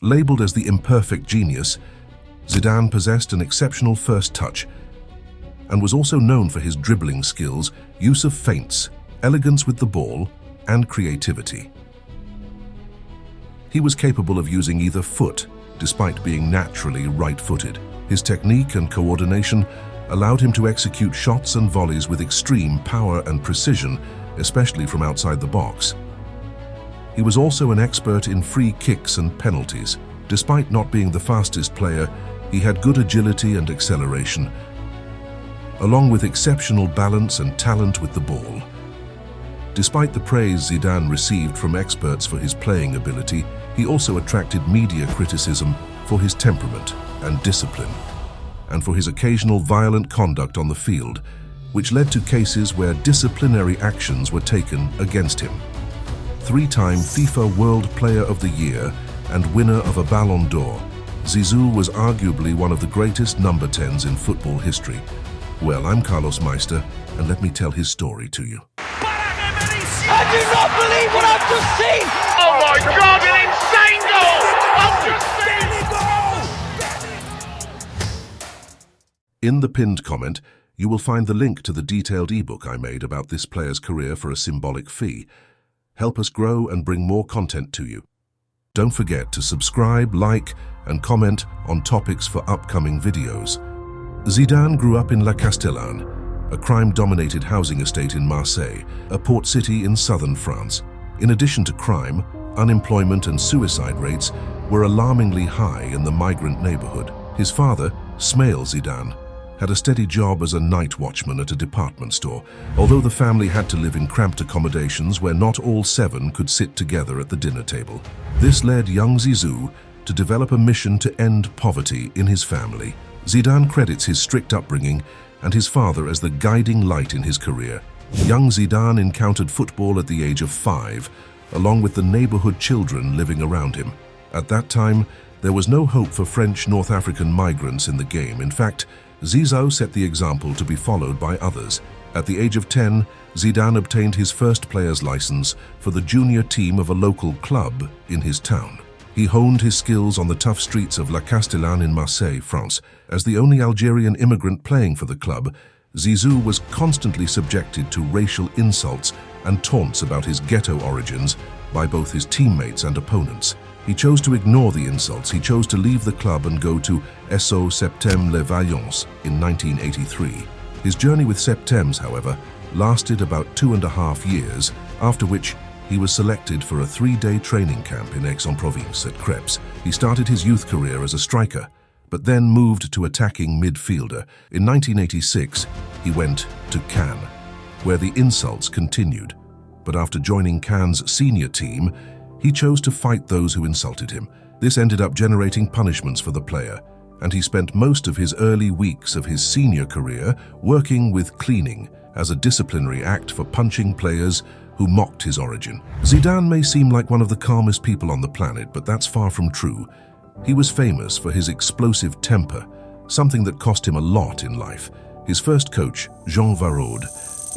Labeled as the imperfect genius, Zidane possessed an exceptional first touch and was also known for his dribbling skills, use of feints, elegance with the ball, and creativity. He was capable of using either foot, despite being naturally right-footed. His technique and coordination allowed him to execute shots and volleys with extreme power and precision, especially from outside the box. He was also an expert in free kicks and penalties. Despite not being the fastest player, he had good agility and acceleration, along with exceptional balance and talent with the ball. Despite the praise Zidane received from experts for his playing ability, he also attracted media criticism for his temperament and discipline, and for his occasional violent conduct on the field, which led to cases where disciplinary actions were taken against him. Three-time FIFA World Player of the Year and winner of a Ballon d'Or, Zizou was arguably one of the greatest number 10s in football history. Well, I'm Carlos Meister, and let me tell his story to you. I do not believe what I've just seen! Oh my God, an insane goal! I've just seen! In the pinned comment, you will find the link to the detailed ebook I made about this player's career for a symbolic fee. Help us grow and bring more content to you. Don't forget to subscribe, like, and comment on topics for upcoming videos. Zidane grew up in La Castellane, a crime-dominated housing estate in Marseille, a port city in southern France. In addition to crime, unemployment and suicide rates were alarmingly high in the migrant neighborhood. His father, Smail Zidane, had a steady job as a night watchman at a department store, although the family had to live in cramped accommodations where not all seven could sit together at the dinner table. This led young Zizou to develop a mission to end poverty in his family. Zidane credits his strict upbringing and his father as the guiding light in his career. Young Zidane encountered football at the age of 5, along with the neighborhood children living around him. At that time, there was no hope for French North African migrants in the game. In fact, Zizou set the example to be followed by others. At the age of 10, Zidane obtained his first player's license for the junior team of a local club in his town. He honed his skills on the tough streets of La Castellane in Marseille, France. As the only Algerian immigrant playing for the club, Zizou was constantly subjected to racial insults and taunts about his ghetto origins by both his teammates and opponents. He chose to ignore the insults. He chose to leave the club and go to SO Septem Les Vaillants in 1983. His journey with Septems, however, lasted about 2.5 years, after which he was selected for a 3-day training camp in Aix-en-Provence at Crepes. He started his youth career as a striker, but then moved to attacking midfielder. In 1986, he went to Cannes, where the insults continued. But after joining Cannes' senior team, he chose to fight those who insulted him. This ended up generating punishments for the player, and he spent most of his early weeks of his senior career working with cleaning as a disciplinary act for punching players who mocked his origin. Zidane may seem like one of the calmest people on the planet, but that's far from true. He was famous for his explosive temper, something that cost him a lot in life. His first coach, Jean Varraud,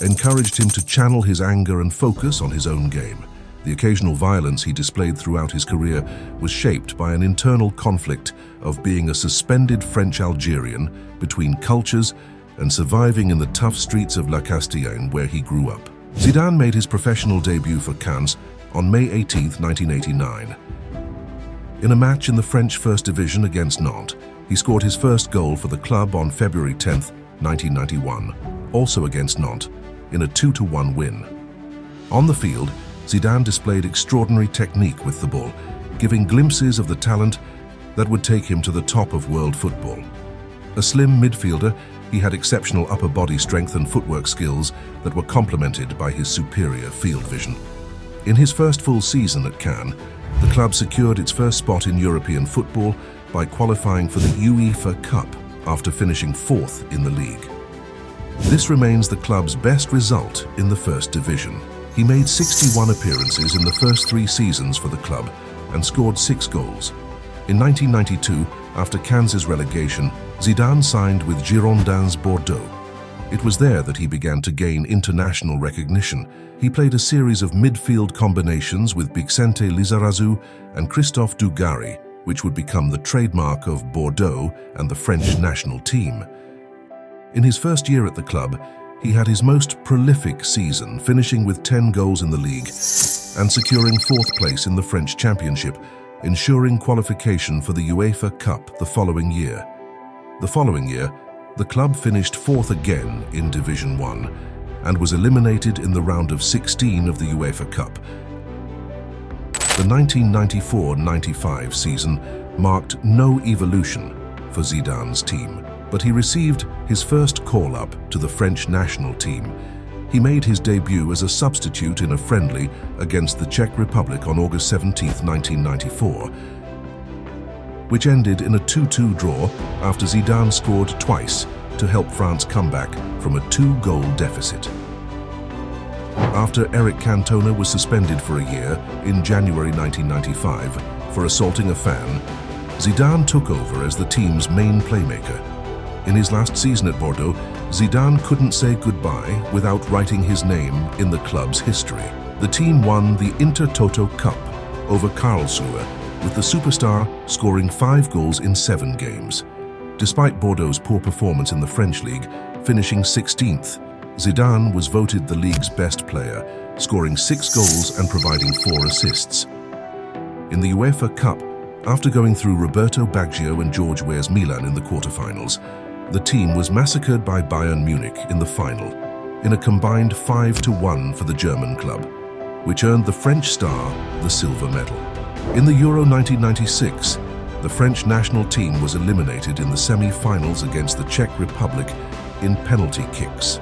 encouraged him to channel his anger and focus on his own game. The occasional violence he displayed throughout his career was shaped by an internal conflict of being a suspended French Algerian between cultures and surviving in the tough streets of La Castellane where he grew up. Zidane made his professional debut for Cannes on May 18, 1989. In a match in the French First Division against Nantes, he scored his first goal for the club on February 10, 1991, also against Nantes, in a 2-1 win. On the field, Zidane displayed extraordinary technique with the ball, giving glimpses of the talent that would take him to the top of world football. A slim midfielder, he had exceptional upper body strength and footwork skills that were complemented by his superior field vision. In his first full season at Cannes, the club secured its first spot in European football by qualifying for the UEFA Cup after finishing 4th in the league. This remains the club's best result in the First Division. He made 61 appearances in the first 3 seasons for the club and scored 6 goals. In 1992, after Cannes' relegation, Zidane signed with Girondins Bordeaux. It was there that he began to gain international recognition. He played a series of midfield combinations with Bixente Lizarazu and Christophe Dugarry, which would become the trademark of Bordeaux and the French national team. In his first year at the club, he had his most prolific season, finishing with 10 goals in the league and securing 4th place in the French Championship, ensuring qualification for the UEFA Cup the following year. The following year, the club finished 4th again in Division 1 and was eliminated in the round of 16 of the UEFA Cup. The 1994-95 season marked no evolution for Zidane's team, but he received his first call-up to the French national team. He made his debut as a substitute in a friendly against the Czech Republic on August 17, 1994, which ended in a 2-2 draw after Zidane scored twice to help France come back from a 2-goal deficit. After Eric Cantona was suspended for a year in January 1995 for assaulting a fan, Zidane took over as the team's main playmaker. In his last season at Bordeaux, Zidane couldn't say goodbye without writing his name in the club's history. The team won the Intertoto Cup over Karlsruhe, with the superstar scoring 5 goals in 7 games. Despite Bordeaux's poor performance in the French league, finishing 16th, Zidane was voted the league's best player, scoring 6 goals and providing 4 assists. In the UEFA Cup, after going through Roberto Baggio and George Weah's Milan in the quarterfinals, the team was massacred by Bayern Munich in the final, in a combined 5-1 for the German club, which earned the French star the silver medal. In the Euro 1996, the French national team was eliminated in the semi-finals against the Czech Republic in penalty kicks.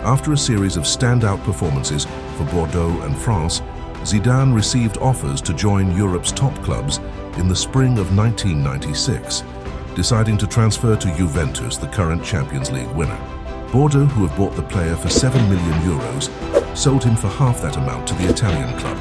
After a series of standout performances for Bordeaux and France, Zidane received offers to join Europe's top clubs in the spring of 1996, deciding to transfer to Juventus, the current Champions League winner. Bordeaux, who have bought the player for €7 million, sold him for half that amount to the Italian club.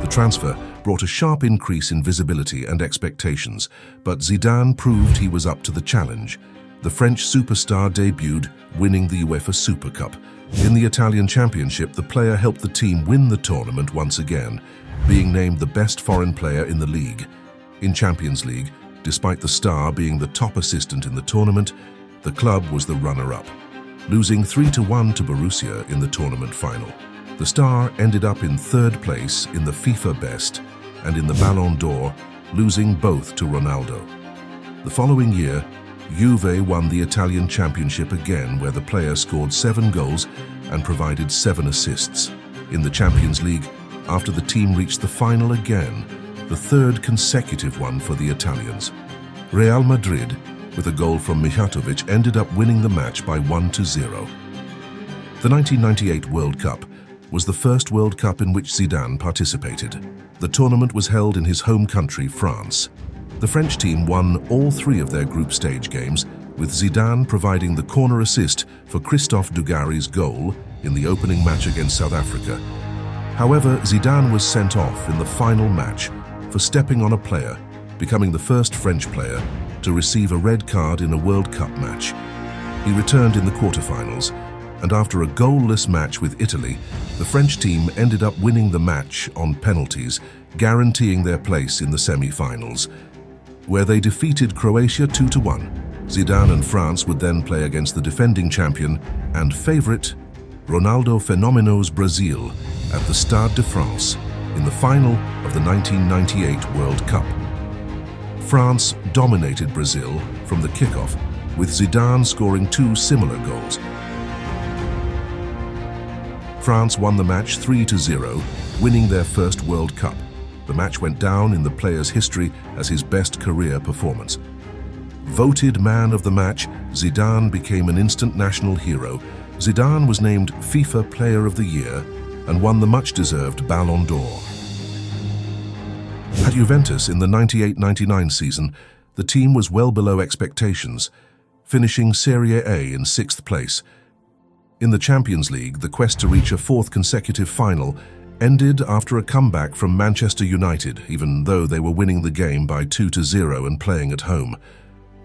The transfer brought a sharp increase in visibility and expectations, but Zidane proved he was up to the challenge. The French superstar debuted, winning the UEFA Super Cup. In the Italian Championship, the player helped the team win the tournament once again, being named the best foreign player in the league. In Champions League, despite the star being the top assistant in the tournament, the club was the runner-up, losing 3-1 to Borussia in the tournament final. The star ended up in 3rd place in the FIFA Best and in the Ballon d'Or, losing both to Ronaldo. The following year, Juve won the Italian Championship again, where the player scored 7 goals and provided 7 assists. In the Champions League, after the team reached the final again, the 3rd consecutive one for the Italians. Real Madrid, with a goal from Mijatovic, ended up winning the match by 1-0. The 1998 World Cup was the first World Cup in which Zidane participated. The tournament was held in his home country, France. The French team won all 3 of their group stage games, with Zidane providing the corner assist for Christophe Dugarry's goal in the opening match against South Africa. However, Zidane was sent off in the final match for stepping on a player, becoming the first French player to receive a red card in a World Cup match. He returned in the quarterfinals, and after a goalless match with Italy, the French team ended up winning the match on penalties, guaranteeing their place in the semi-finals, where they defeated Croatia 2-1. Zidane and France would then play against the defending champion and favourite, Ronaldo Fenomeno's Brazil, at the Stade de France in the final of the 1998 World Cup. France dominated Brazil from the kickoff, with Zidane scoring 2 similar goals. France won the match 3-0, winning their first World Cup. The match went down in the player's history as his best career performance. Voted man of the match, Zidane became an instant national hero. Zidane was named FIFA Player of the Year and won the much-deserved Ballon d'Or. At Juventus in the 98-99 season, the team was well below expectations, finishing Serie A in 6th place. In the Champions League, the quest to reach a 4th consecutive final ended after a comeback from Manchester United, even though they were winning the game by 2-0 and playing at home.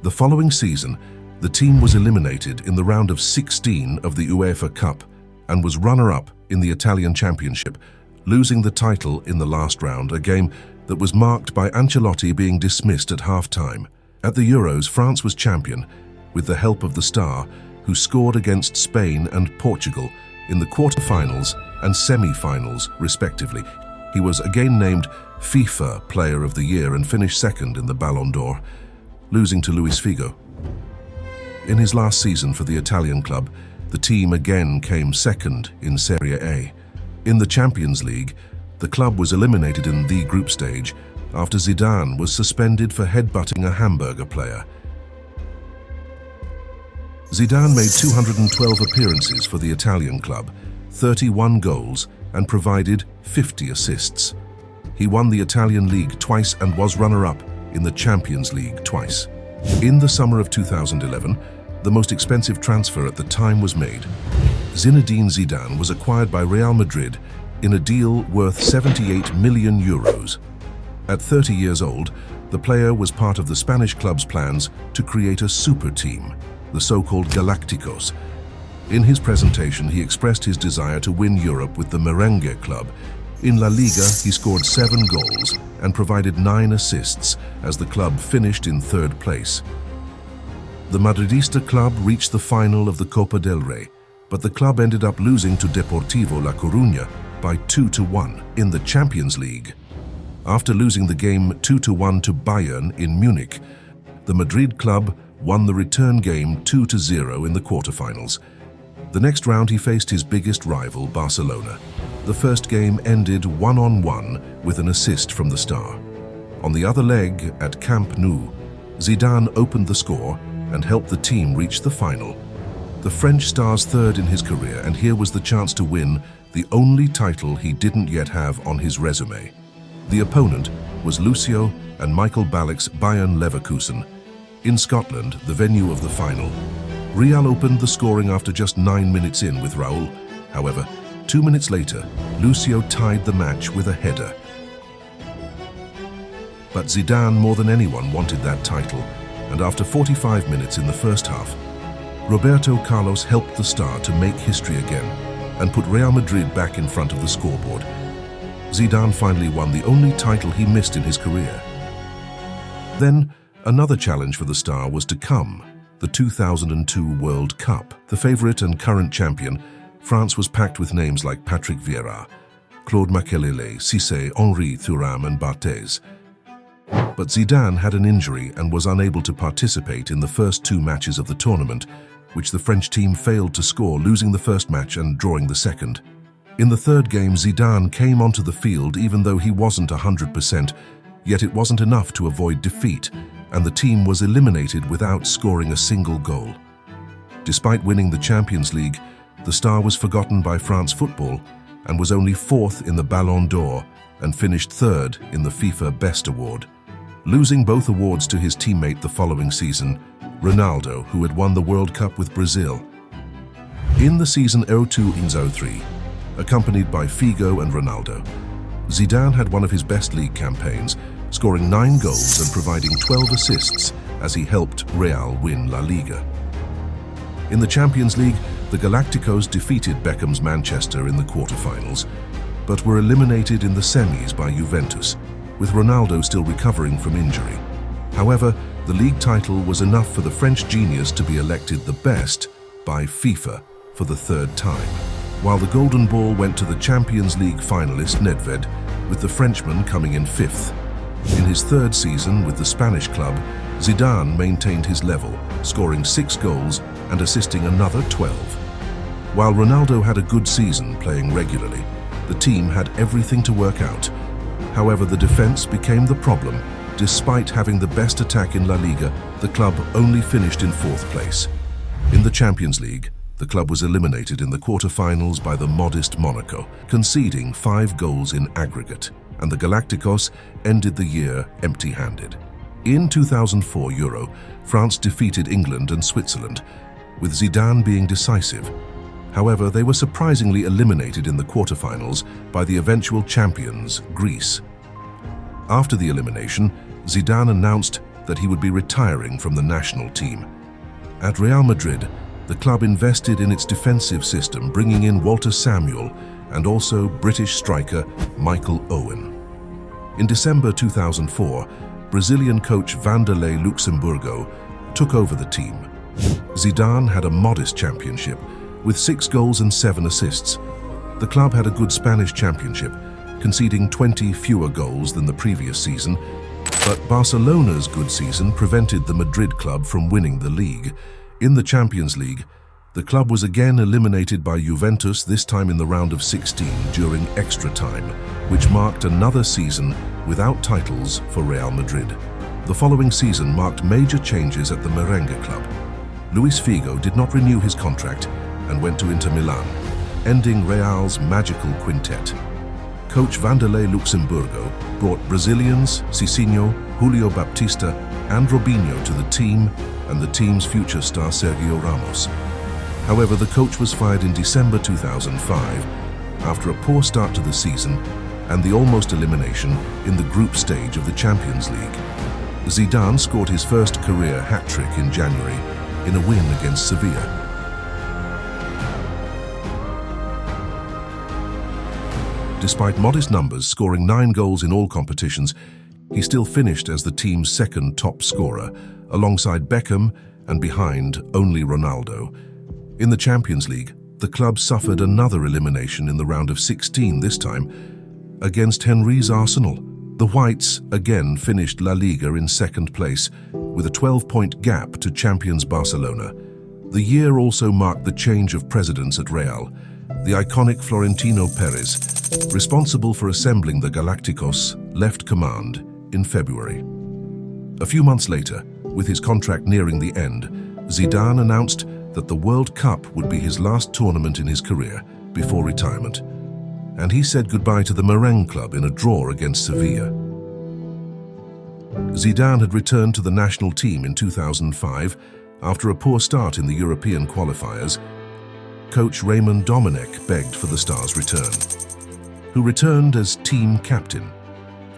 The following season, the team was eliminated in the round of 16 of the UEFA Cup and was runner-up in the Italian Championship, losing the title in the last round, a game that was marked by Ancelotti being dismissed at half-time. At the Euros, France was champion with the help of the star, who scored against Spain and Portugal in the quarter-finals and semi-finals, respectively. He was again named FIFA Player of the Year and finished second in the Ballon d'Or, losing to Luis Figo. In his last season for the Italian club, the team again came second in Serie A. In the Champions League, the club was eliminated in the group stage after Zidane was suspended for headbutting a hamburger player. Zidane made 212 appearances for the Italian club, 31 goals, and provided 50 assists. He won the Italian league twice and was runner-up in the Champions League twice. In the summer of 2011, the most expensive transfer at the time was made. Zinedine Zidane was acquired by Real Madrid in a deal worth 78 million euros. At 30 years old, the player was part of the Spanish club's plans to create a super team, the so-called Galacticos. In his presentation, he expressed his desire to win Europe with the Merengue club. In La Liga, he scored 7 goals and provided 9 assists as the club finished in 3rd place. The Madridista club reached the final of the Copa del Rey, but the club ended up losing to Deportivo La Coruña by 2-1 in the Champions League. After losing the game 2-1 to Bayern in Munich, the Madrid club won the return game 2-0 in the quarterfinals. The next round he faced his biggest rival, Barcelona. The first game ended 1-1 with an assist from the star. On the other leg, at Camp Nou, Zidane opened the score and helped the team reach the final. The French star's third in his career, and here was the chance to win the only title he didn't yet have on his resume. The opponent was Lucio and Michael Ballack's Bayern Leverkusen. In Scotland, the venue of the final, Real opened the scoring after just 9 minutes in with Raul. However, 2 minutes later, Lucio tied the match with a header. But Zidane more than anyone wanted that title, and after 45 minutes in the first half, Roberto Carlos helped the star to make history again and put Real Madrid back in front of the scoreboard. Zidane finally won the only title he missed in his career. Then, another challenge for the star was to come, the 2002 World Cup. The favorite and current champion, France was packed with names like Patrick Vieira, Claude Makelele, Cissé, Henry, Thuram and Barthez. But Zidane had an injury and was unable to participate in the first 2 matches of the tournament, which the French team failed to score, losing the first match and drawing the second. In the third game, Zidane came onto the field even though he wasn't 100%, yet it wasn't enough to avoid defeat, and the team was eliminated without scoring a single goal. Despite winning the Champions League, the star was forgotten by France football and was only 4th in the Ballon d'Or and finished 3rd in the FIFA Best Award, losing both awards to his teammate the following season, Ronaldo, who had won the World Cup with Brazil. In the season 02-03, accompanied by Figo and Ronaldo, Zidane had one of his best league campaigns, scoring 9 goals and providing 12 assists as he helped Real win La Liga. In the Champions League, the Galacticos defeated Beckham's Manchester in the quarterfinals, but were eliminated in the semis by Juventus, with Ronaldo still recovering from injury. However, the league title was enough for the French genius to be elected the best by FIFA for the 3rd time, while the Golden Ball went to the Champions League finalist Nedved, with the Frenchman coming in 5th. In his 3rd season with the Spanish club, Zidane maintained his level, scoring 6 goals and assisting another 12. While Ronaldo had a good season playing regularly, the team had everything to work out. However, the defense became the problem. Despite having the best attack in La Liga, the club only finished in 4th place. In the Champions League, the club was eliminated in the quarterfinals by the modest Monaco, conceding 5 goals in aggregate, and the Galacticos ended the year empty-handed. In 2004 Euro, France defeated England and Switzerland, with Zidane being decisive. However, they were surprisingly eliminated in the quarterfinals by the eventual champions, Greece. After the elimination, Zidane announced that he would be retiring from the national team. At Real Madrid, the club invested in its defensive system, bringing in Walter Samuel and also British striker Michael Owen. In December 2004, Brazilian coach Vanderlei Luxemburgo took over the team. Zidane had a modest championship with 6 goals and 7 assists. The club had a good Spanish championship, conceding 20 fewer goals than the previous season, but Barcelona's good season prevented the Madrid club from winning the league. In the Champions League, the club was again eliminated by Juventus, this time in the round of 16 during extra time, which marked another season without titles for Real Madrid. The following season marked major changes at the Merengue club. Luis Figo did not renew his contract and went to Inter Milan, ending Real's magical quintet. Coach Vanderlei Luxemburgo brought Brazilians Cicinho, Julio Baptista and Robinho to the team and the team's future star Sergio Ramos. However, the coach was fired in December 2005 after a poor start to the season and the almost elimination in the group stage of the Champions League. Zidane scored his first career hat-trick in January in a win against Sevilla. Despite modest numbers, scoring 9 goals in all competitions, he still finished as the team's second top scorer, alongside Beckham and behind only Ronaldo. In the Champions League, the club suffered another elimination in the round of 16, this time against Henry's Arsenal. The Whites again finished La Liga in second place, with a 12-point gap to champions Barcelona. The year also marked the change of presidents at Real. The iconic Florentino Perez, responsible for assembling the Galacticos, left command in February. A few months later, with his contract nearing the end, Zidane announced that the World Cup would be his last tournament in his career before retirement, and he said goodbye to the Merengue club in a draw against Sevilla. Zidane had returned to the national team in 2005 after a poor start in the European qualifiers. Coach Raymond Domenech begged for the star's return, who returned as team captain.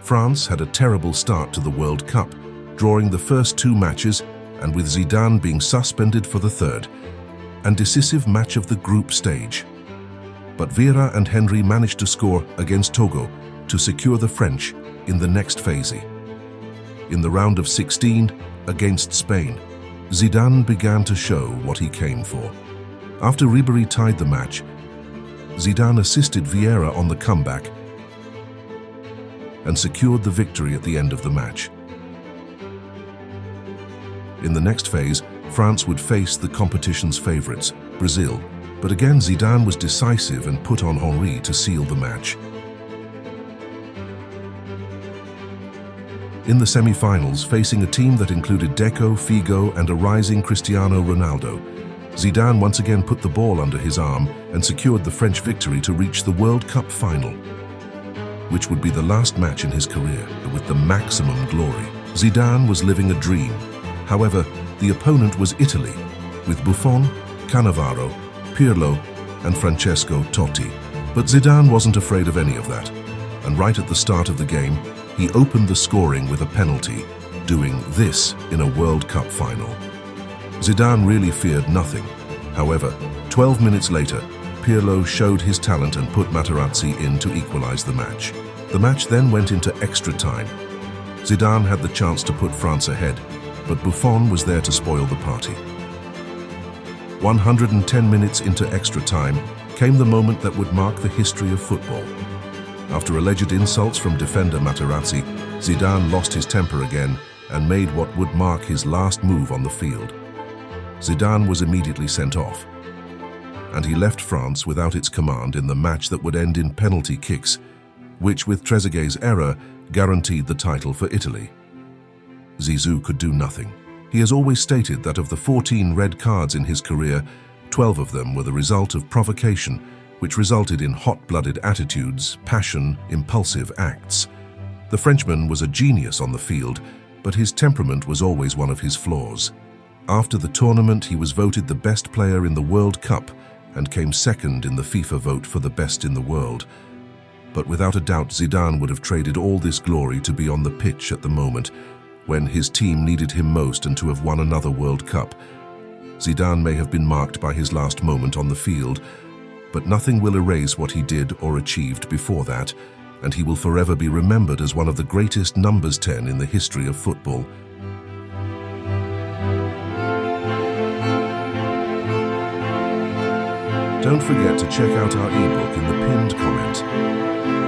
France had a terrible start to the World Cup, drawing the first 2 matches and with Zidane being suspended for the third and decisive match of the group stage. But Vieira and Henry managed to score against Togo to secure the French in the next phase. In the round of 16 against Spain, Zidane began to show what he came for. After Ribéry tied the match, Zidane assisted Vieira on the comeback and secured the victory at the end of the match. In the next phase, France would face the competition's favourites, Brazil, but again Zidane was decisive and put on Henry to seal the match. In the semi-finals, facing a team that included Deco, Figo and a rising Cristiano Ronaldo, Zidane once again put the ball under his arm and secured the French victory to reach the World Cup final, which would be the last match in his career with the maximum glory. Zidane was living a dream. However, the opponent was Italy, with Buffon, Cannavaro, Pirlo and Francesco Totti. But Zidane wasn't afraid of any of that, and right at the start of the game, he opened the scoring with a penalty, doing this in a World Cup final. Zidane really feared nothing. However, 12 minutes later, Pirlo showed his talent and put Materazzi in to equalize the match. The match then went into extra time. Zidane had the chance to put France ahead, but Buffon was there to spoil the party. 110 minutes into extra time came the moment that would mark the history of football. After alleged insults from defender Materazzi, Zidane lost his temper again and made what would mark his last move on the field. Zidane was immediately sent off, and he left France without its command in the match that would end in penalty kicks, which with Trezeguet's error guaranteed the title for Italy. Zizou could do nothing. He has always stated that of the 14 red cards in his career, 12 of them were the result of provocation, which resulted in hot-blooded attitudes, passion, impulsive acts. The Frenchman was a genius on the field, but his temperament was always one of his flaws. After the tournament, he was voted the best player in the World Cup and came second in the FIFA vote for the best in the world. But without a doubt, Zidane would have traded all this glory to be on the pitch at the moment when his team needed him most and to have won another World Cup. Zidane may have been marked by his last moment on the field, but nothing will erase what he did or achieved before that. and he will forever be remembered as one of the greatest numbers 10 in the history of football. Don't forget to check out our ebook in the pinned comment.